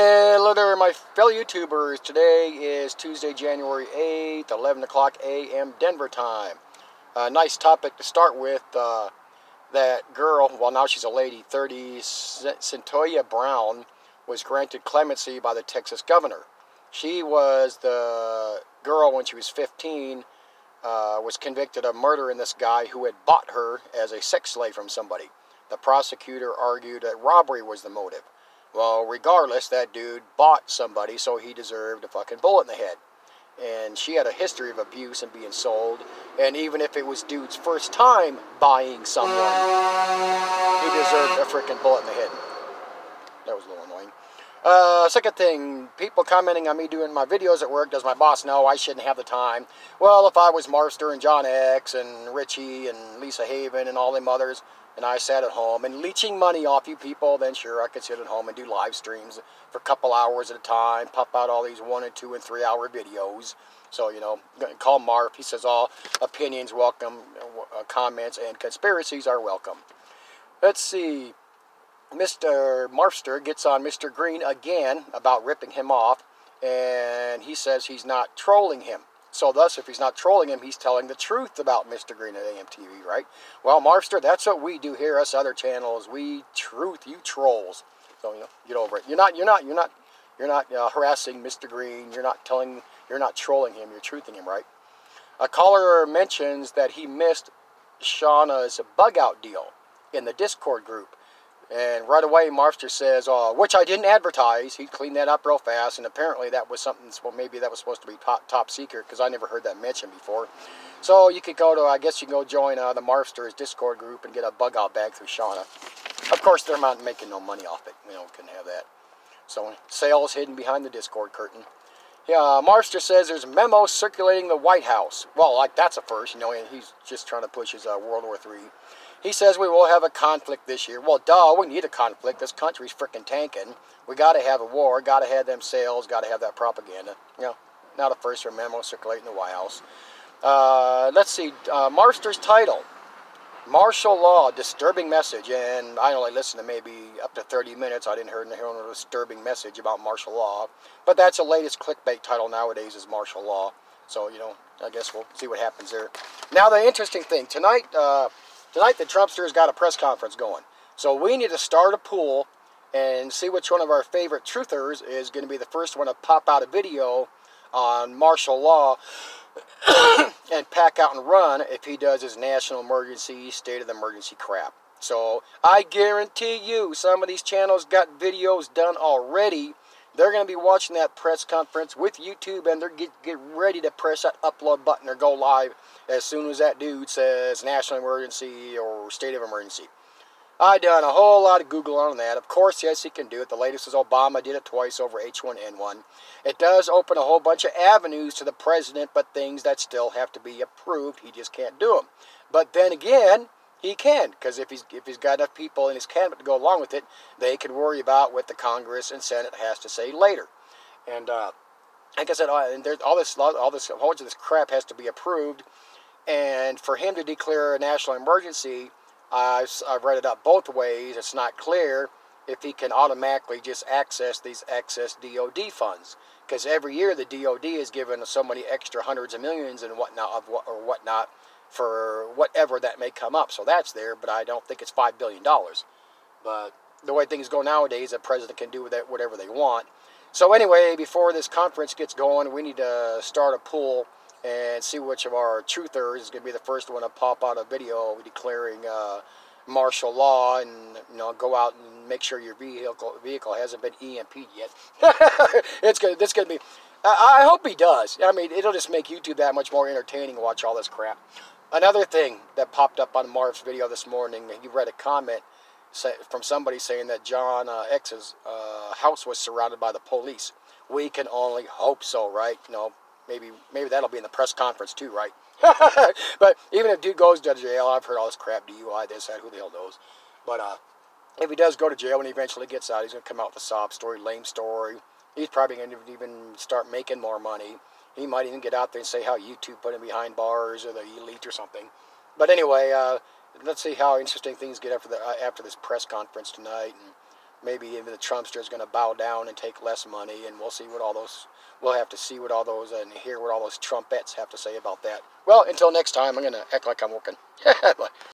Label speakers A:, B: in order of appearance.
A: Hello there, my fellow YouTubers. Today is Tuesday, January 8th, 11 o'clock a.m. Denver time. Nice topic to start with. That girl, well now she's a lady, 30, Cyntoia Brown, was granted clemency by the Texas governor. She was the girl when she was 15, was convicted of murdering this guy who had bought her as a sex slave from somebody. The prosecutor argued that robbery was the motive. Well, regardless, that dude bought somebody, so he deserved a fucking bullet in the head. And she had a history of abuse and being sold. And even if it was dude's first time buying someone, he deserved a freaking bullet in the head. That was a little annoying. Second thing, people commenting on me doing my videos at work. Does my boss know I shouldn't have the time? Well, if I was Marfster and John X and Richie and Lisa Haven and all them others, and I sat at home and leeching money off you people, then sure, I could sit at home and do live streams for a couple hours at a time, pop out all these 1 and 2 and 3 hour videos. So, you know, call Marf. He says all opinions welcome, comments and conspiracies are welcome. Let's see. Mr. Marfster gets on Mr. Green again about ripping him off, and he says he's not trolling him. So thus, if he's not trolling him, he's telling the truth about Mr. Green at AMTV, right? Well, Marfster, that's what we do here, us other channels. We truth, you trolls. So, you know, get over it. You're not harassing Mr. Green. You're not trolling him. You're truthing him, right? A caller mentions that he missed Shauna's bug out deal in the Discord group. And right away, Marfster says, which I didn't advertise. He cleaned that up real fast, and apparently that was something, well, maybe that was supposed to be top secret, because I never heard that mentioned before. So you could go to, I guess you can go join the Marfster's Discord group and get a bug out bag through Shauna. Of course, they're not making no money off it. You know, couldn't have that. So, sales hidden behind the Discord curtain. Yeah, Marfster says there's memos circulating the White House. Well, like, that's a first, you know, and he's just trying to push his World War III. He says we will have a conflict this year. Well, duh, we need a conflict. This country's freaking tanking. We got to have a war. Got to have them sales. Got to have that propaganda. You know, not a first for memo circulating the White House. Let's see. Marfster's title, Martial Law, Disturbing Message. And I only listened to maybe up to 30 minutes. I didn't hear a disturbing message about martial law. But that's the latest clickbait title nowadays is martial law. So, you know, I guess we'll see what happens there. Now, the interesting thing, tonight the Trumpsters got a press conference going. So we need to start a pool and see which one of our favorite truthers is going to be the first one to pop out a video on martial law and pack out and run if he does his national emergency, state of the emergency crap. So I guarantee you some of these channels got videos done already. They're going to be watching that press conference with YouTube, and they're get ready to press that upload button or go live as soon as that dude says national emergency or state of emergency. I done a whole lot of Google on that. Of course, yes, he can do it. The latest is Obama did it twice over H1N1. It does open a whole bunch of avenues to the president, but things that still have to be approved. He just can't do them. But then again, he can, because if he's got enough people in his cabinet to go along with it, they can worry about what the Congress and Senate has to say later. And like I said, there's all this a whole bunch of this crap has to be approved. And for him to declare a national emergency, I've read it up both ways. It's not clear if he can automatically just access these excess DOD funds, because every year the DOD is given so many extra hundreds of millions and whatnot for whatever that may come up. So that's there, but I don't think it's $5 billion. But the way things go nowadays, the president can do with that whatever they want. So anyway, before this conference gets going, we need to start a pool and see which of our truthers is going to be the first one to pop out a video declaring martial law, and you know, go out and make sure your vehicle hasn't been EMP'd yet. It's going to be. I hope he does. I mean, it'll just make YouTube that much more entertaining to watch all this crap. Another thing that popped up on Marv's video this morning, he read a comment from somebody saying that John X's house was surrounded by the police. We can only hope so, right? You know, maybe that'll be in the press conference too, right? But even if dude goes to jail, I've heard all this crap, DUI, this, that, who the hell knows. But if he does go to jail and he eventually gets out, he's going to come out with a sob story, lame story. He's probably going to even start making more money. He might even get out there and say how YouTube put him behind bars or the elite or something. But anyway, let's see how interesting things get after this press conference tonight. And maybe even the Trumpster is going to bow down and take less money, and we'll see what all those, we'll have to see what all those, and hear what all those Trumpettes have to say about that. Well, until next time, I'm going to act like I'm working.